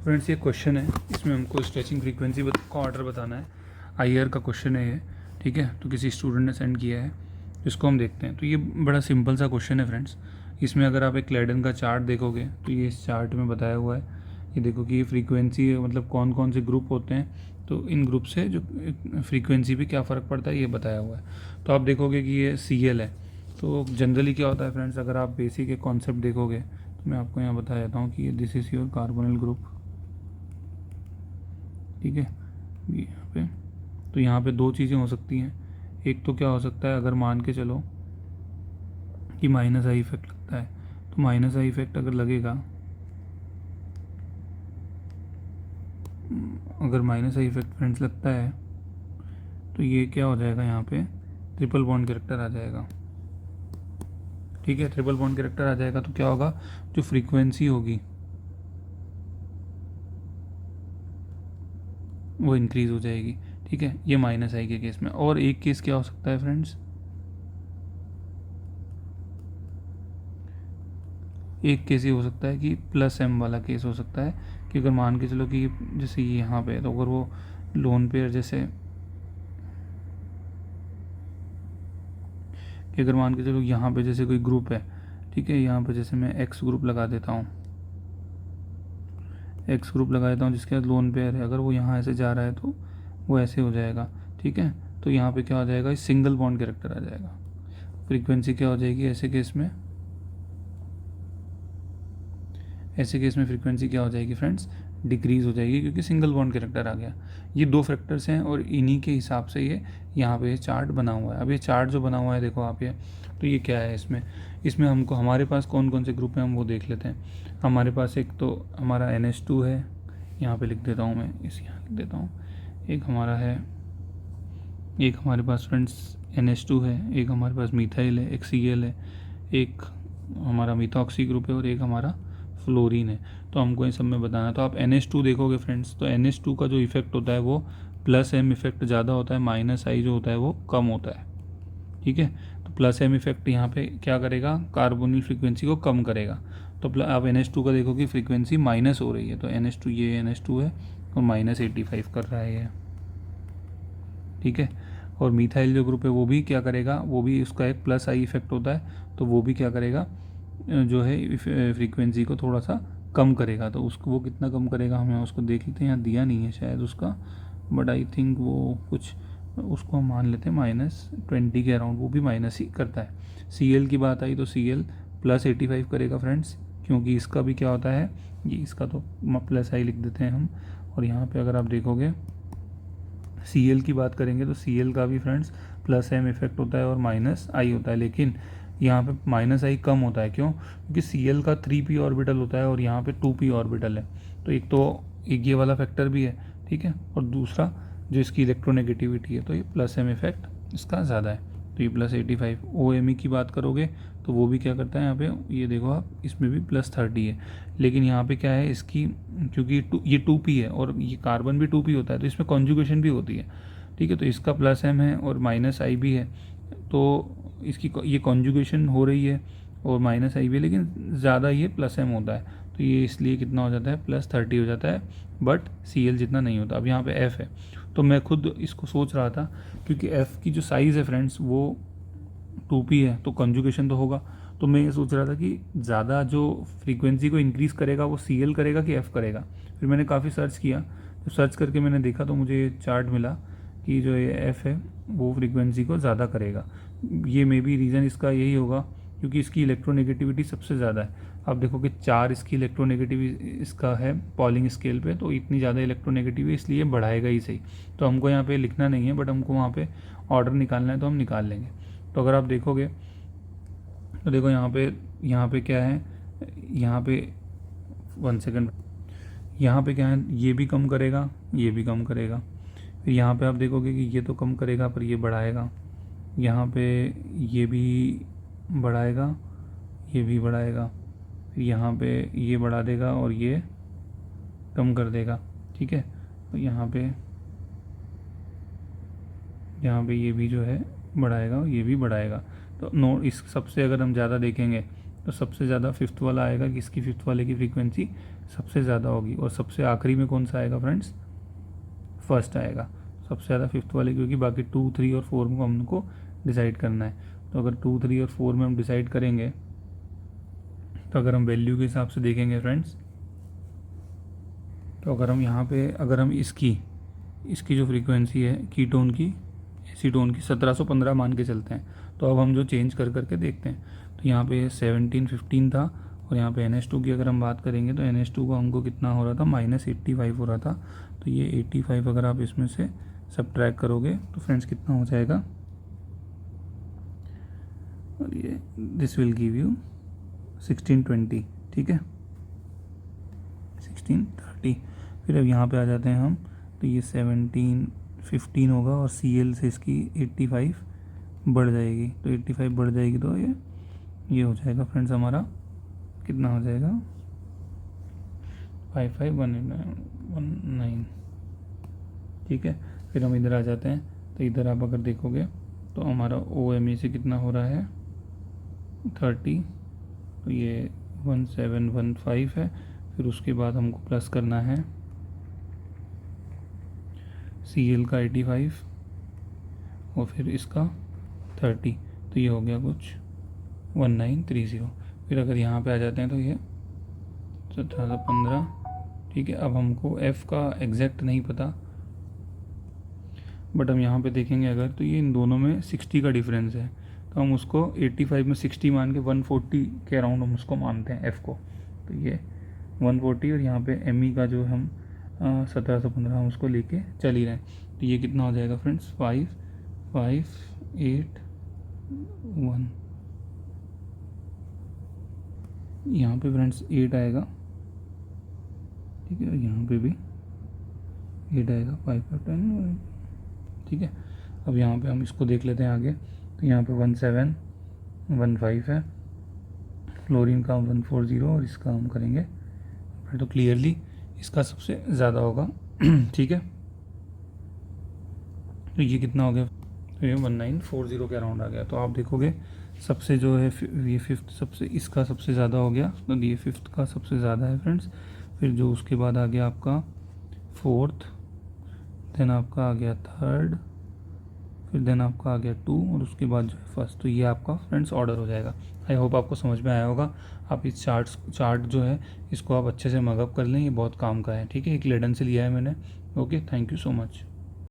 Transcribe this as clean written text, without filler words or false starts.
Friends ये question है, इसमें हमको स्ट्रेचिंग फ्रीक्वेंसी का ऑर्डर बताना है। आईआर का क्वेश्चन है ये, ठीक है। तो किसी स्टूडेंट ने सेंड किया है, इसको हम देखते हैं। तो ये बड़ा सिंपल सा क्वेश्चन है फ्रेंड्स। इसमें अगर आप एक क्लैडन का चार्ट देखोगे तो ये इस चार्ट में बताया हुआ है। ये देखो कि ये फ्रीक्वेंसी मतलब कौन कौन से ग्रुप होते हैं, तो इन ग्रुप से जो फ्रीक्वेंसी पे क्या फ़र्क पड़ता है ये बताया हुआ है। तो आप देखोगे कि ये CL है। तो जनरली क्या होता है फ्रेंड्स, अगर आप बेसिक एक कॉन्सेप्ट देखोगे तो मैं आपको यहाँ बता देता हूँ कि ये this is your carbonyl group, ठीक है। यहाँ पे तो यहाँ पे दो चीज़ें हो सकती हैं। एक तो क्या हो सकता है, अगर मान के चलो कि माइनस आई इफेक्ट लगता है, तो माइनस आई इफेक्ट अगर लगेगा, अगर माइनस आई इफेक्ट फ्रेंड्स लगता है तो ये क्या हो जाएगा, यहाँ पे ट्रिपल बॉन्ड कैरेक्टर आ जाएगा, ठीक है। ट्रिपल बॉन्ड कैरेक्टर आ जाएगा तो क्या होगा, जो फ्रीक्वेंसी होगी वो इंक्रीज हो जाएगी, ठीक है। ये माइनस आई के केस में। और एक केस क्या हो सकता है फ्रेंड्स, एक केस ये हो सकता है कि प्लस एम वाला केस हो सकता है कि अगर मान के चलो कि जैसे यहाँ पे, तो अगर वो लोन पेयर जैसे कि अगर मान के चलो यहाँ पे जैसे कोई ग्रुप है, ठीक है। यहाँ पे जैसे मैं एक्स ग्रुप लगा देता हूँ, एक्स ग्रुप लगा देता हूँ जिसके बाद लोन पेयर है, अगर वो यहाँ ऐसे जा रहा है तो वो ऐसे हो जाएगा, ठीक है। तो यहाँ पे क्या हो जाएगा, सिंगल बॉन्ड कैरेक्टर आ जाएगा। फ्रीक्वेंसी क्या हो जाएगी ऐसे केस में, ऐसे केस में फ्रीक्वेंसी क्या हो जाएगी फ्रेंड्स, डिक्रीज हो जाएगी, क्योंकि सिंगल बॉन्ड कैरेक्टर आ गया। ये दो फैक्टर्स हैं और इन्हीं के हिसाब से ये यहाँ पे चार्ट बना हुआ है। अब ये चार्ट जो बना हुआ है देखो आप, ये तो ये क्या है, इसमें हमको हमारे पास कौन कौन से ग्रुप हैं हम वो देख लेते हैं। हमारे पास एक तो हमारा NH2 है, यहाँ पे लिख देता हूँ मैं, इस यहाँ लिख देता हूँ। एक हमारा है, एक हमारे पास फ्रेंड्स NH2 है, एक हमारे पास मिथाइल है, एक Cl है, एक हमारा मिथॉक्सी ग्रुप है और एक हमारा फ्लोरीन है। तो हमको इन सब में बताना है। तो आप NH2 देखोगे फ्रेंड्स, तो NH2 का जो इफेक्ट होता है वो प्लस एम इफेक्ट ज़्यादा होता है, माइनस आई जो होता है वो कम होता है, ठीक है। तो प्लस एम इफेक्ट यहाँ पे क्या करेगा, कार्बोनिल फ्रीक्वेंसी को कम करेगा। तो आप NH2 का देखो कि फ्रीक्वेंसी माइनस हो रही है, तो NH2 ये NH2 है और -85 कर रहा है ये, ठीक है। और मिथाइल जो ग्रुप है वो भी क्या करेगा, वो भी उसका एक प्लस आई इफेक्ट होता है, तो वो भी क्या करेगा, जो है फ्रीक्वेंसी को थोड़ा सा कम करेगा। तो उसको वो कितना कम करेगा हमें उसको देख लेते हैं, यहाँ दिया नहीं है शायद उसका, बट आई थिंक वो कुछ, उसको हम मान लेते हैं -20 के अराउंड, वो भी माइनस ही करता है। Cl की बात आई तो Cl +85 करेगा फ्रेंड्स, क्योंकि इसका भी क्या होता है, ये इसका तो प्लस आई लिख देते हैं हम। और यहाँ पे अगर आप देखोगे Cl की बात करेंगे तो Cl का भी फ्रेंड्स प्लस एम इफेक्ट होता है और माइनस आई होता है, लेकिन यहाँ पे माइनस आई कम होता है। क्यों, क्योंकि Cl का 3p ऑर्बिटल होता है और यहाँ पे 2p ऑर्बिटल है। तो एक ये वाला फैक्टर भी है, ठीक है। और दूसरा जो इसकी इलेक्ट्रोनेगेटिविटी है, तो ये प्लस एम इफेक्ट इसका ज़्यादा है, तो ये +85। OMe की बात करोगे तो वो भी क्या करता है, यहाँ पे ये देखो आप, इसमें भी +30 है। लेकिन यहाँ पे क्या है इसकी, क्योंकि ये 2p है और ये कार्बन भी 2p होता है, तो इसमें कॉन्जुगेशन भी होती है, ठीक है। तो इसका प्लस एम है और माइनस आई भी है, तो इसकी ये कॉन्जुगेशन हो रही है और माइनस आई भी है, लेकिन ज़्यादा ये प्लस एम होता है, तो ये इसलिए कितना हो जाता है, +30 हो जाता है, बट Cl जितना नहीं होता। अब यहाँ पे F है, तो मैं खुद इसको सोच रहा था, क्योंकि F की जो साइज़ है फ्रेंड्स वो 2p है, तो कॉन्जुगेशन तो होगा। तो मैं ये सोच रहा था कि ज़्यादा जो फ्रीक्वेंसी को इंक्रीज़ करेगा वो Cl करेगा कि F करेगा। फिर मैंने काफ़ी सर्च किया, तो सर्च करके मैंने देखा तो मुझे चार्ट मिला कि जो ये F है वो फ्रीक्वेंसी को ज़्यादा करेगा। ये मे बी रीज़न इसका यही होगा क्योंकि इसकी इलेक्ट्रोनेगेटिविटी सबसे ज़्यादा है। आप देखो कि 4 इसकी इलेक्ट्रोनेगेटिविटी इसका है पॉलिंग स्केल पे, तो इतनी ज़्यादा इलेक्ट्रोनेगेटिव इसलिए बढ़ाएगा ही सही। तो हमको यहाँ पे लिखना नहीं है, बट हमको वहाँ पे ऑर्डर निकालना है तो हम निकाल लेंगे। तो अगर आप देखोगे तो देखो यहाँ पे क्या है, यहाँ पे 1 सेकेंड, यहाँ पे क्या है, ये भी कम करेगा, ये भी कम करेगा। फिर यहाँ पे आप देखोगे कि ये तो कम करेगा पर ये बढ़ाएगा, यहाँ पे ये भी बढ़ाएगा, ये भी बढ़ाएगा, फिर यहाँ पे ये बढ़ा देगा और ये कम कर देगा, ठीक है। तो यहाँ पे ये भी जो है बढ़ाएगा और ये भी बढ़ाएगा। तो नो, इस सबसे अगर हम ज़्यादा देखेंगे तो सबसे ज़्यादा 5th वाला आएगा कि इसकी 5th वाले की फ्रीक्वेंसी सबसे ज़्यादा होगी, और सबसे आखिरी में कौन सा आएगा फ्रेंड्स, फर्स्ट आएगा सबसे ज़्यादा फिफ्थ वाले, क्योंकि बाकी 2, 3 और 4 में हमको डिसाइड करना है। तो अगर 2, 3 और 4 में हम डिसाइड करेंगे, तो अगर हम वैल्यू के हिसाब से देखेंगे फ्रेंड्स, तो अगर हम यहाँ पे अगर हम इसकी जो फ्रीक्वेंसी है कीटोन की, एसीटोन की 1715 मान के चलते हैं, तो अब हम जो चेंज कर करके देखते हैं, तो यहाँ पे 17, 15 था, और यहाँ पे NH2 की अगर हम बात करेंगे तो NH2 का हमको कितना हो रहा था, -85 हो रहा था। तो ये 85 अगर आप इसमें से सब्ट्रैक्ट करोगे तो फ्रेंड्स कितना हो जाएगा, और ये दिस विल गिव यू 1620, ठीक है, 1630। फिर अब यहाँ पे आ जाते हैं हम, तो ये 17, 15 होगा, और Cl से इसकी 85 बढ़ जाएगी, तो 85 बढ़ जाएगी, तो ये हो जाएगा फ्रेंड्स हमारा कितना हो जाएगा, 5519, ठीक है। फिर हम इधर आ जाते हैं, तो इधर आप अगर देखोगे तो हमारा OMe से कितना हो रहा है 30, तो ये 1715 है। फिर उसके बाद हमको प्लस करना है Cl का 85 और फिर इसका 30, तो ये हो गया कुछ 1930। फिर अगर यहाँ पे आ जाते हैं तो ये 1715, ठीक है। अब हमको F का एग्जैक्ट नहीं पता, बट हम यहाँ पे देखेंगे अगर, तो ये इन दोनों में 60 का डिफरेंस है, तो हम उसको 85 में 60 मान के 140 के अराउंड हम उसको मानते हैं F को। तो ये 140, और यहाँ पे ME का जो हम 1715 हम उसको लेके चल ही रहे हैं, तो ये कितना हो जाएगा फ्रेंड्स, 5581, यहाँ पे फ्रेंड्स 8 आएगा, ठीक है, यहाँ पे भी 8 आएगा, 5 और 10, ठीक है। अब यहाँ पे हम इसको देख लेते हैं आगे, तो यहाँ पे 1715 है, फ्लोरीन का 140, और इसका हम करेंगे तो क्लियरली इसका सबसे ज़्यादा होगा, ठीक है। तो ये कितना हो गया, तो ये 1940 के अराउंड आ गया। तो आप देखोगे सबसे जो है ये फिफ्थ सबसे, इसका सबसे ज़्यादा हो गया, तो ये फिफ्थ का सबसे ज़्यादा है फ्रेंड्स। फिर जो उसके बाद आ गया आपका फोर्थ, देन आपका आ गया थर्ड, फिर देन आपका आ गया 2, और उसके बाद जो है फर्स्ट। तो ये आपका फ्रेंड्स ऑर्डर हो जाएगा। आई होप आपको समझ में आया होगा। आप इस चार्ट जो है इसको आप अच्छे से मगअप कर लें, ये बहुत काम का है, ठीक है। एक लेडन से लिया है मैंने। Okay, thank you so much.